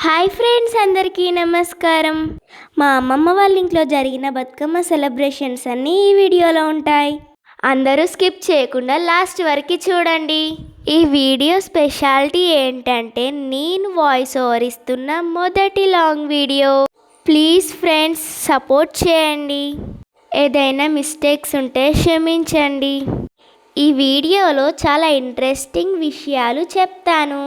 Hi friends, అందరికీ నమస్కారం. మా అమ్మమ్మ వాళ్ళ ఇంట్లో జరిగిన బతుకమ్మ సెలబ్రేషన్స్ అన్నీ ఈ వీడియోలో ఉంటాయి. అందరూ స్కిప్ చేయకుండా లాస్ట్ వరకు చూడండి. ఈ వీడియో స్పెషాలిటీ ఏంటంటే నేను వాయిస్ ఓవర్ ఇస్తున్న మొదటి long video. Please friends support చేయండి. ఏదైనా మిస్టేక్స్ ఉంటే క్షమించండి. ఈ వీడియోలో చాలా ఇంట్రెస్టింగ్ విషయాలు చెప్తాను.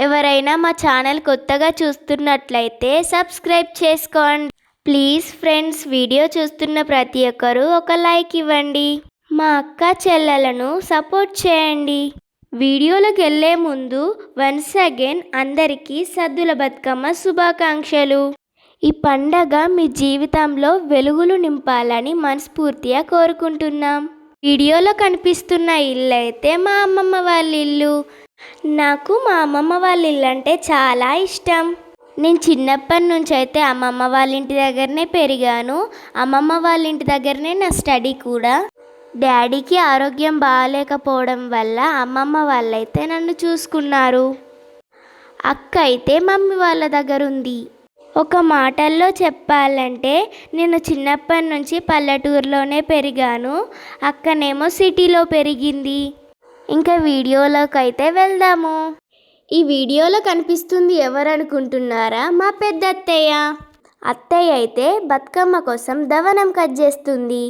ఎవరైనా మా ఛానల్ కొత్తగా చూస్తున్నట్లయితే సబ్స్క్రైబ్ చేసుకోండి. ప్లీజ్ ఫ్రెండ్స్, వీడియో చూస్తున్న ప్రతి ఒక్కరూ ఒక లైక్ ఇవ్వండి. మా అక్క చెల్లెలను సపోర్ట్ చేయండి. వీడియోలోకి వెళ్ళే ముందు వన్స్ అగైన్ అందరికీ సద్దుల బతుకమ్మ శుభాకాంక్షలు. ఈ పండగ మీ జీవితంలో వెలుగులు నింపాలని మనస్ఫూర్తిగా కోరుకుంటున్నాం. వీడియోలో కనిపిస్తున్న ఇల్లు అయితే మా అమ్మమ్మ వాళ్ళ ఇల్లు. నాకు మా అమ్మమ్మ వాళ్ళ ఇల్లు అంటే చాలా ఇష్టం. నేను చిన్నప్పటి నుంచి అయితే అమ్మమ్మ వాళ్ళ ఇంటి దగ్గరనే పెరిగాను. అమ్మమ్మ వాళ్ళ ఇంటి దగ్గరనే నా స్టడీ కూడా. డాడీకి ఆరోగ్యం బాగాలేకపోవడం వల్ల అమ్మమ్మ వాళ్ళైతే నన్ను చూసుకున్నారు. అక్క అయితే మమ్మీ వాళ్ళ దగ్గర ఉంది. ఒక మాటల్లో చెప్పాలంటే నేను చిన్నప్పటి నుంచి పల్లెటూరులోనే పెరిగాను. అక్కనేమో సిటీలో పెరిగింది. ఇంకా వీడియోలోకి అయితే వెళ్దాము. ఈ వీడియోలో కనిపిస్తుంది ఎవరు అనుకుంటున్నారా? మా పెద్ద అత్తయ్య. అత్తయ్య అయితే బతుకమ్మ కోసం దవనం కట్ చేస్తుంది.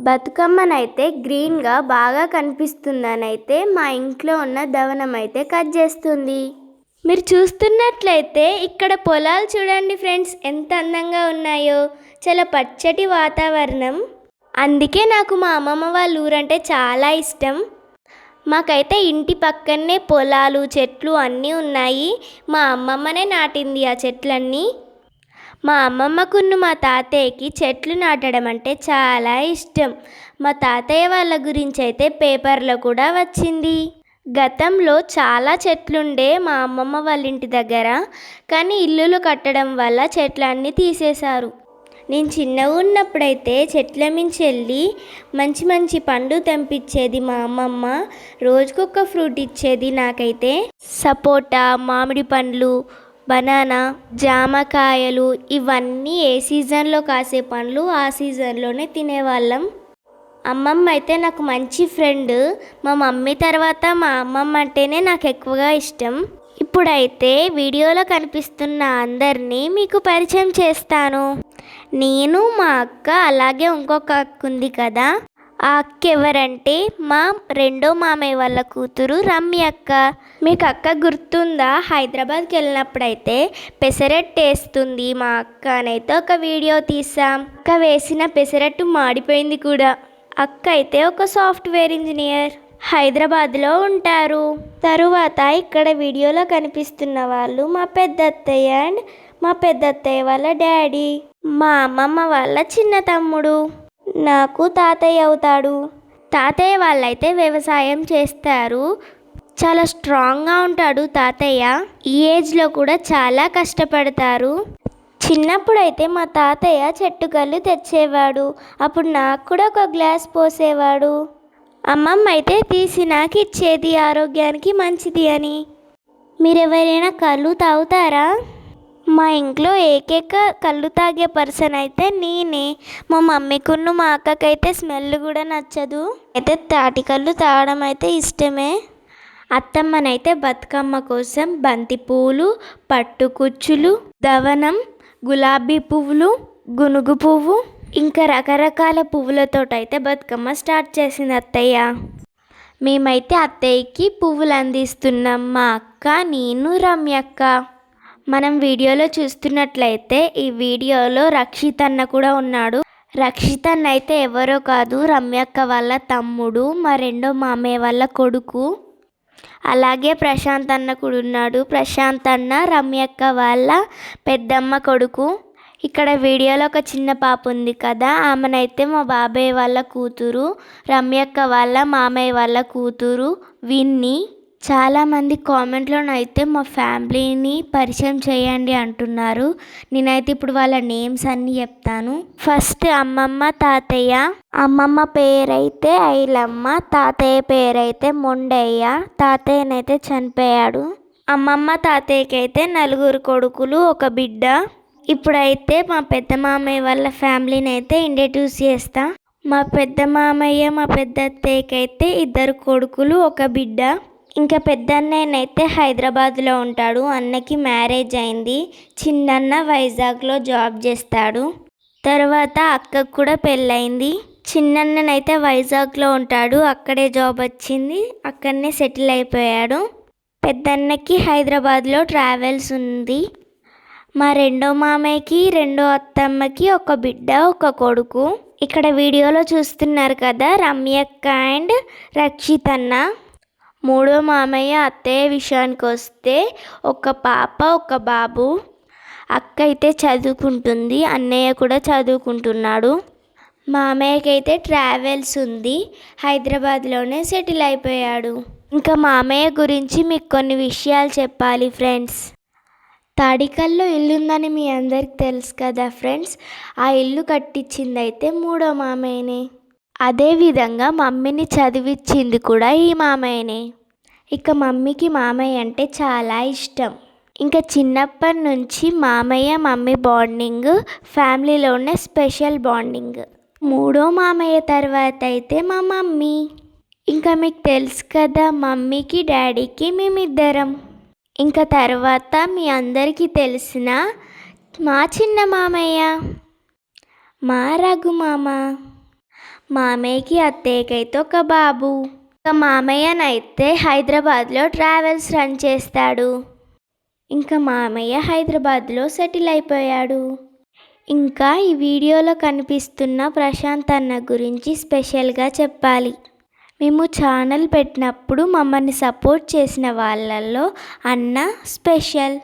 బతుకమ్మనైతే గ్రీన్గా బాగా కనిపిస్తుందని అయితే మా ఇంట్లో ఉన్న దవనం అయితే కట్ చేస్తుంది. మీరు చూస్తున్నట్లయితే ఇక్కడ పొలాలు చూడండి ఫ్రెండ్స్, ఎంత అందంగా ఉన్నాయో. చాలా పచ్చటి వాతావరణం. అందుకే నాకు మా అమ్మమ్మ వాళ్ళ ఊరంటే చాలా ఇష్టం. మాకైతే ఇంటి పక్కనే పొలాలు, చెట్లు అన్నీ ఉన్నాయి. మా అమ్మమ్మనే నాటింది ఆ చెట్లన్నీ. మా అమ్మమ్మకున్న మా తాతయ్యకి చెట్లు నాటడం అంటే చాలా ఇష్టం. మా తాతయ్య వాళ్ళ గురించి అయితే పేపర్లో కూడా వచ్చింది. గతంలో చాలా చెట్లుండే మా అమ్మమ్మ వాళ్ళ ఇంటి దగ్గర, కానీ ఇల్లులు కట్టడం వల్ల చెట్లన్నీ తీసేశారు. నేను చిన్నగా ఉన్నప్పుడైతే చెట్ల మించి వెళ్ళి మంచి మంచి పండు తెంపించేది మా అమ్మమ్మ. రోజుకొక ఫ్రూట్ ఇచ్చేది నాకైతే. సపోటా, మామిడి పండ్లు, బనానా, జామకాయలు ఇవన్నీ ఏ సీజన్లో కాసే పండ్లు ఆ సీజన్లోనే తినేవాళ్ళం. అమ్మమ్మ అయితే నాకు మంచి ఫ్రెండ్. మా మమ్మీ తర్వాత మా అమ్మమ్మ అంటేనే నాకు ఎక్కువగా ఇష్టం. ఇప్పుడైతే వీడియోలో కనిపిస్తున్న అందరినీ మీకు పరిచయం చేస్తాను. నేను, మా అక్క, అలాగే ఇంకొక అక్క ఉంది కదా. ఆ అక్క ఎవరంటే మా రెండో మామయ్య వాళ్ళ కూతురు రమ్య అక్క. మీకు అక్క గుర్తుందా? హైదరాబాద్కి వెళ్ళినప్పుడైతే పెసరట్టు వేస్తుంది మా అక్క అనైతే ఒక వీడియో తీసాం. అక్క వేసిన పెసరట్టు మాడిపోయింది కూడా. అక్క అయితే ఒక సాఫ్ట్వేర్ ఇంజనీర్, హైదరాబాద్లో ఉంటారు. తరువాత ఇక్కడ వీడియోలో కనిపిస్తున్న వాళ్ళు మా పెద్ద అత్తయ్య అండ్ మా పెద్ద అత్తయ్య వాళ్ళ డాడీ. మా అమ్మమ్మ వాళ్ళ చిన్న తమ్ముడు. నాకు తాతయ్య అవుతాడు. తాతయ్య వాళ్ళైతే వ్యవసాయం చేస్తారు. చాలా స్ట్రాంగ్గా ఉంటాడు తాతయ్య. ఈ ఏజ్లో కూడా చాలా కష్టపడతారు. చిన్నప్పుడైతే మా తాతయ్య చెట్టుకల్లు తెచ్చేవాడు. అప్పుడు నాకు కూడా ఒక గ్లాస్ పోసేవాడు. అమ్మమ్మ అయితే తీసి నాకు ఇచ్చేది, ఆరోగ్యానికి మంచిది అని. మీరెవరైనా కళ్ళు తాగుతారా? మా ఇంట్లో ఏకైక కళ్ళు తాగే పర్సన్ అయితే నేనే. మా మమ్మీకున్న మా అక్కకైతే స్మెల్ కూడా నచ్చదు. అయితే తాటి కళ్ళు తాగడం అయితే ఇష్టమే. అత్తమ్మనైతే బతుకమ్మ కోసం బంతి పువ్వులు, పట్టు కుచ్చులు, దవనం, గులాబీ పువ్వులు, గునుగు పువ్వు ఇంకా రకరకాల పువ్వులతోటైతే బతుకమ్మ స్టార్ట్ చేసింది అత్తయ్య. మేమైతే అత్తయ్యకి పువ్వులు అందిస్తున్నాం. మా అక్క, నేను, రమ్యక్క. మనం వీడియోలో చూస్తున్నట్లయితే ఈ వీడియోలో రక్షిత్ అన్న కూడా ఉన్నాడు. రక్షిత్ అన్న అయితే ఎవరో కాదు, రమ్యక్క వాళ్ళ తమ్ముడు, మా రెండో మామయ్య వాళ్ళ కొడుకు. అలాగే ప్రశాంత్ అన్న కూడా ఉన్నాడు. ప్రశాంత్ అన్న రమ్యక్క వాళ్ళ పెద్దమ్మ కొడుకు. ఇక్కడ వీడియోలో ఒక చిన్న పాప ఉంది కదా, ఆమెనైతే మా బాబాయ్ వాళ్ళ కూతురు, రమ్యక్క వాళ్ళ మామయ్య వాళ్ళ కూతురు విన్ని. చాలామంది కామెంట్లోనైతే మా ఫ్యామిలీని పరిచయం చేయండి అంటున్నారు. నేనైతే ఇప్పుడు వాళ్ళ నేమ్స్ అన్నీ చెప్తాను. ఫస్ట్ అమ్మమ్మ, తాతయ్య. అమ్మమ్మ పేరైతే ఐలమ్మ, తాతయ్య పేరైతే మొండయ్య. తాతయ్యనైతే చనిపోయాడు. అమ్మమ్మ తాతయ్యకి అయితే 4 కొడుకులు, 1 బిడ్డ. ఇప్పుడైతే మా పెద్ద మామయ్య వాళ్ళ ఫ్యామిలీని అయితే ఇంట్రడ్యూస్ చేస్తా. మా పెద్ద మామయ్య, మా పెద్ద అత్తయ్యకి అయితే 2 కొడుకులు, 1 బిడ్డ. ఇంకా పెద్దన్నయ్యనైతే హైదరాబాద్లో ఉంటాడు. అన్నకి మ్యారేజ్ అయింది. చిన్నన్న వైజాగ్లో జాబ్ చేస్తాడు. తర్వాత అక్కకు కూడా పెళ్ళయింది. చిన్నన్ననైతే వైజాగ్లో ఉంటాడు, అక్కడే జాబ్ వచ్చింది, అక్కడనే సెటిల్ అయిపోయాడు. పెద్దన్నకి హైదరాబాద్లో ట్రావెల్స్ ఉంది. మా రెండో మామయ్యకి, రెండో అత్తమ్మకి 1 బిడ్డ, 1 కొడుకు. ఇక్కడ వీడియోలో చూస్తున్నారు కదా, రమ్యక్క అండ్ రక్షితన్న. మూడో మామయ్య అత్తయ్య విషయానికి వస్తే 1 పాప, 1 బాబు. అక్క అయితే చదువుకుంటుంది, అన్నయ్య కూడా చదువుకుంటున్నాడు. మామయ్యకి అయితే ట్రావెల్స్ ఉంది, హైదరాబాద్లోనే సెటిల్ అయిపోయాడు. ఇంకా మామయ్య గురించి మీకు కొన్ని విషయాలు చెప్పాలి ఫ్రెండ్స్. తాడికల్లో ఇల్లు ఉందని మీ అందరికి తెలుసు కదా ఫ్రెండ్స్. ఆ ఇల్లు కట్టించింది అయితే మూడో మామయ్యనే. అదేవిధంగా మమ్మీని చదివించింది కూడా ఈ మామయ్యనే. ఇక మమ్మీకి మామయ్య అంటే చాలా ఇష్టం. ఇంకా చిన్నప్పటి నుంచి మామయ్య మమ్మీ బాండింగ్ ఫ్యామిలీలోనే స్పెషల్ బాండింగ్. మూడో మామయ్య తర్వాత అయితే మా మమ్మీ. ఇంకా మీకు తెలుసు కదా, మమ్మీకి డాడీకి మేమిద్దరం. ఇంకా తర్వాత మీ అందరికీ తెలిసిన మా చిన్న మామయ్య, మా రఘు మామ. మామయ్యకి అత్తయ్యకైతే 1 బాబు. ఇంకా మామయ్యనైతే హైదరాబాద్లో ట్రావెల్స్ రన్ చేస్తాడు. ఇంకా మామయ్య హైదరాబాద్లో సెటిల్ అయిపోయాడు. ఇంకా ఈ వీడియోలో కనిపిస్తున్న ప్రశాంత్ అన్న గురించి స్పెషల్గా చెప్పాలి. మేము ఛానల్ పెట్టినప్పుడు మమ్మల్ని సపోర్ట్ చేసిన వాళ్ళల్లో అన్న స్పెషల్.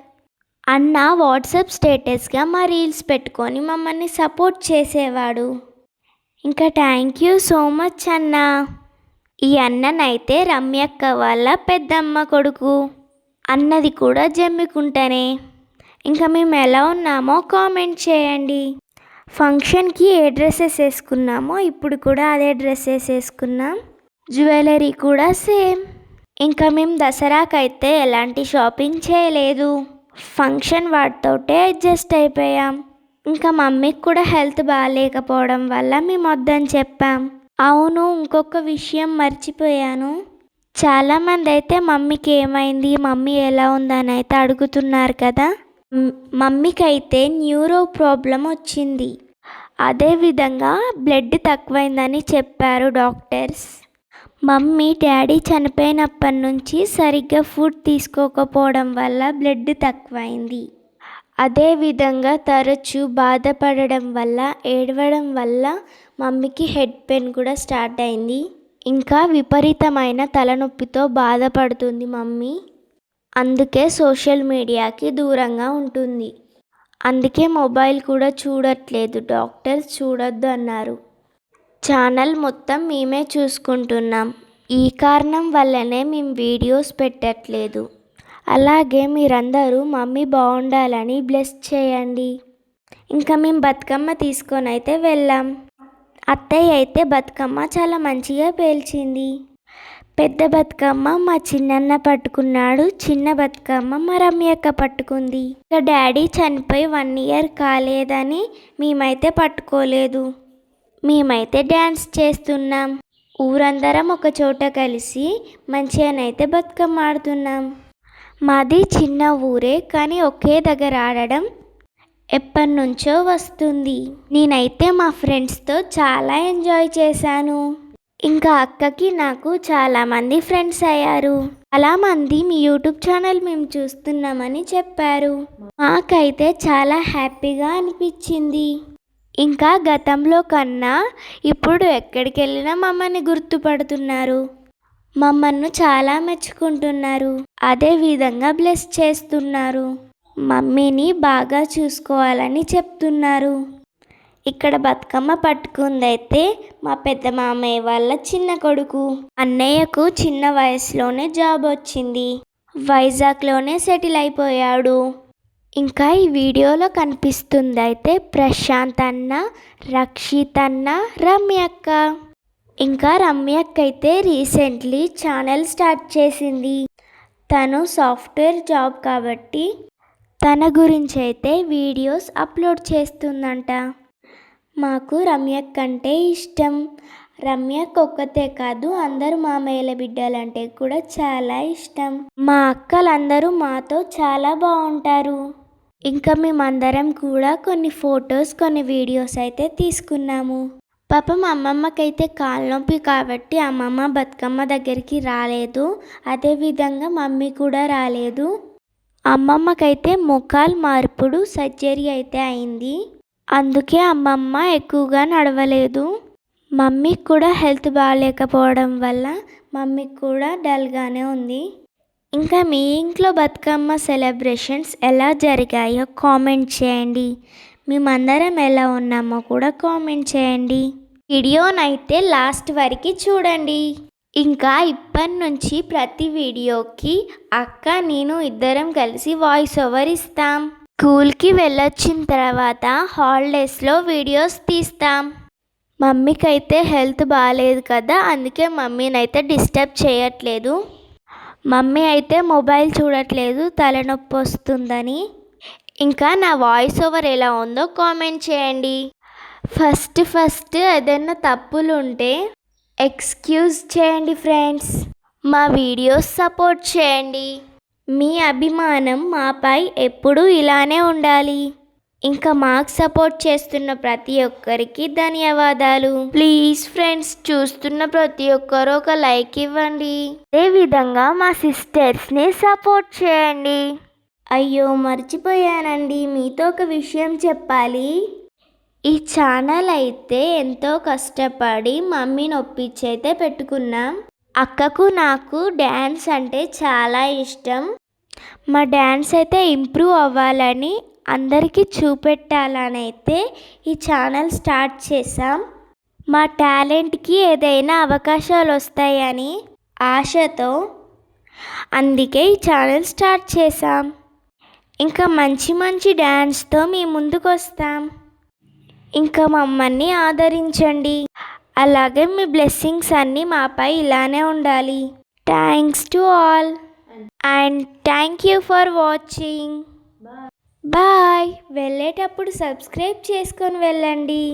అన్న వాట్సాప్ స్టేటస్గా మా రీల్స్ పెట్టుకొని మమ్మల్ని సపోర్ట్ చేసేవాడు. ఇంకా థ్యాంక్ యూ సో మచ్ అన్న. ఈ అన్ననైతే రమ్యక్క వాళ్ళ పెద్దమ్మ కొడుకు. అన్నది కూడా జమ్మికుంటనే. ఇంకా మేము ఎలా ఉన్నామో కామెంట్ చేయండి. ఫంక్షన్కి ఏ డ్రెస్సెస్ వేసుకున్నామో ఇప్పుడు కూడా అదే డ్రెస్సెస్ వేసుకున్నాం. జ్యువెలరీ కూడా సేమ్. ఇంకా మేము దసరాకైతే ఎలాంటి షాపింగ్ చేయలేదు, ఫంక్షన్ వాటితోటే అడ్జస్ట్ అయిపోయాం. ఇంకా మమ్మీకి కూడా హెల్త్ బాగాలేకపోవడం వల్ల మేము వద్దని చెప్పాం. అవును, ఇంకొక విషయం మర్చిపోయాను. చాలామంది అయితే మమ్మీకి ఏమైంది, మమ్మీ ఎలా ఉందని అయితే అడుగుతున్నారు కదా. మమ్మీకి అయితే న్యూరో ప్రాబ్లం వచ్చింది. అదేవిధంగా బ్లడ్ తక్కువైందని చెప్పారు డాక్టర్స్. మమ్మీ డాడీ చనిపోయినప్పటి నుంచి సరిగ్గా ఫుడ్ తీసుకోకపోవడం వల్ల బ్లడ్ తక్కువైంది. అదేవిధంగా తరచూ బాధపడడం వల్ల, ఏడవడం వల్ల మమ్మీకి హెడ్ పెయిన్ కూడా స్టార్ట్ అయింది. ఇంకా విపరీతమైన తలనొప్పితో బాధపడుతుంది మమ్మీ. అందుకే సోషల్ మీడియాకి దూరంగా ఉంటుంది. అందుకే మొబైల్ కూడా చూడట్లేదు, డాక్టర్స్ చూడొద్దు అన్నారు. ఛానల్ మొత్తం మేమే చూసుకుంటున్నాం. ఈ కారణం వల్లనే మేము వీడియోస్ పెట్టట్లేదు. అలాగే మీరందరూ మమ్మీ బాగుండాలని బ్లెస్ చేయండి. ఇంకా మేము బతుకమ్మ తీసుకొని అయితే వెళ్ళాం. అత్తయ్య అయితే బతుకమ్మ చాలా మంచిగా పేల్చింది. పెద్ద బతుకమ్మ మా చిన్నన్న పట్టుకున్నాడు, చిన్న బతుకమ్మ మా రమ్యక్క పట్టుకుంది. ఇక డాడీ చనిపోయి 1 ఇయర్ కాలేదని మేమైతే పట్టుకోలేదు. మేమైతే డ్యాన్స్ చేస్తున్నాం. ఊరందరం ఒక చోట కలిసి మంచిగానైతే బతుకమ్మ ఆడుతున్నాం. మాది చిన్న ఊరే, కానీ ఒకే దగ్గర ఆడడం ఎప్పటి నుంచో వస్తుంది. నేనైతే మా ఫ్రెండ్స్తో చాలా ఎంజాయ్ చేశాను. ఇంకా అక్కకి నాకు చాలామంది ఫ్రెండ్స్ అయ్యారు. చాలామంది మీ యూట్యూబ్ ఛానల్ మేము చూస్తున్నామని చెప్పారు. మాకైతే చాలా హ్యాపీగా అనిపించింది. ఇంకా గతంలో కన్నా ఇప్పుడు ఎక్కడికి వెళ్ళినా మమ్మల్ని గుర్తుపడుతున్నారు, మమ్మల్ని చాలా మెచ్చుకుంటున్నారు, అదేవిధంగా బ్లెస్ చేస్తున్నారు. మమ్మీని బాగా చూసుకోవాలని చెప్తున్నారు. ఇక్కడ బతుకమ్మ పట్టుకుందైతే మా పెద్ద మామయ్య వాళ్ళ చిన్న కొడుకు. అన్నయ్యకు చిన్న వయసులోనే జాబ్ వచ్చింది, వైజాగ్లోనే సెటిల్ అయిపోయాడు. ఇంకా ఈ వీడియోలో కనిపిస్తుంది అయితే ప్రశాంత్ అన్న, రక్షిత్ అన్న, రమ్యక్క. ఇంకా రమ్యక్క అయితే రీసెంట్లీ ఛానల్ స్టార్ట్ చేసింది. తను సాఫ్ట్వేర్ జాబ్ కాబట్టి తన గురించి అయితే వీడియోస్ అప్లోడ్ చేస్తుందంట. మాకు రమ్యక్క అంటే ఇష్టం. రమ్యక్క ఒక్కతే కాదు, అందరూ మామయ్యల బిడ్డలంటే కూడా చాలా ఇష్టం. మా అక్కలందరూ మాతో చాలా బాగుంటారు. ఇంకా మేమందరం కూడా కొన్ని ఫొటోస్ కొన్ని వీడియోస్ అయితే తీసుకున్నాము. పాపం అమ్మమ్మకైతే కాలు నొప్పి కాబట్టి అమ్మమ్మ బతుకమ్మ దగ్గరికి రాలేదు. అదేవిధంగా మమ్మీ కూడా రాలేదు. అమ్మమ్మకైతే మోకాలు మార్పుడు సర్జరీ అయితే అయింది. అందుకే అమ్మమ్మ ఎక్కువగా నడవలేదు. మమ్మీకి కూడా హెల్త్ బాగాలేకపోవడం వల్ల మమ్మీకి కూడా డల్గానే ఉంది. ఇంకా మీ ఇంట్లో బతుకమ్మ సెలబ్రేషన్స్ ఎలా జరిగాయో కామెంట్ చేయండి. మేమందరం ఎలా ఉన్నామో కూడా కామెంట్ చేయండి. వీడియోనైతే లాస్ట్ వరకు చూడండి. ఇంకా ఇప్పటి నుంచి ప్రతి వీడియోకి అక్క నేను ఇద్దరం కలిసి వాయిస్ ఓవర్ ఇస్తాం. స్కూల్కి వెళ్ళొచ్చిన తర్వాత హాలిడేస్లో వీడియోస్ తీస్తాం. మమ్మీకి అయితే హెల్త్ బాగాలేదు కదా, అందుకే మమ్మీనైతే డిస్టర్బ్ చేయట్లేదు. మమ్మీ అయితే మొబైల్ చూడట్లేదు, తలనొప్పి వస్తుందని. ఇంకా నా వాయిస్ ఓవర్ ఎలా ఉందో కామెంట్ చేయండి. ఫస్ట్ ఏదైనా తప్పులు ఉంటే ఎక్స్క్యూజ్ చేయండి ఫ్రెండ్స్. మా వీడియోస్ సపోర్ట్ చేయండి. మీ అభిమానం మాపై ఎప్పుడూ ఇలానే ఉండాలి. ఇంకా మాకు సపోర్ట్ చేస్తున్న ప్రతి ఒక్కరికి ధన్యవాదాలు. ప్లీజ్ ఫ్రెండ్స్, చూస్తున్న ప్రతి ఒక్కరు ఒక లైక్ ఇవ్వండి. అదేవిధంగా మా సిస్టర్స్ని సపోర్ట్ చేయండి. అయ్యో మర్చిపోయానండి, మీతో ఒక విషయం చెప్పాలి. ఈ ఛానల్ అయితే ఎంతో కష్టపడి మమ్మీని ఒప్పించి అయితే పెట్టుకున్నాం. అక్కకు నాకు డ్యాన్స్ అంటే చాలా ఇష్టం. మా డ్యాన్స్ అయితే ఇంప్రూవ్ అవ్వాలని, అందరికీ చూపెట్టాలని అయితే ఈ ఛానల్ స్టార్ట్ చేసాం. మా టాలెంట్కి ఏదైనా అవకాశాలు వస్తాయని ఆశతో అందుకే ఈ ఛానల్ స్టార్ట్ చేసాం. ఇంకా మంచి డ్యాన్స్తో మీ ముందుకు వస్తాం. ఇంకా మమ్మల్ని ఆదరించండి. అలాగే మీ బ్లెస్సింగ్స్ అన్నీ మాపై ఇలానే ఉండాలి. Thanks to all and thank you for watching. Bye. వెళ్ళేటప్పుడు సబ్స్క్రైబ్ చేసుకొని వెళ్ళండి.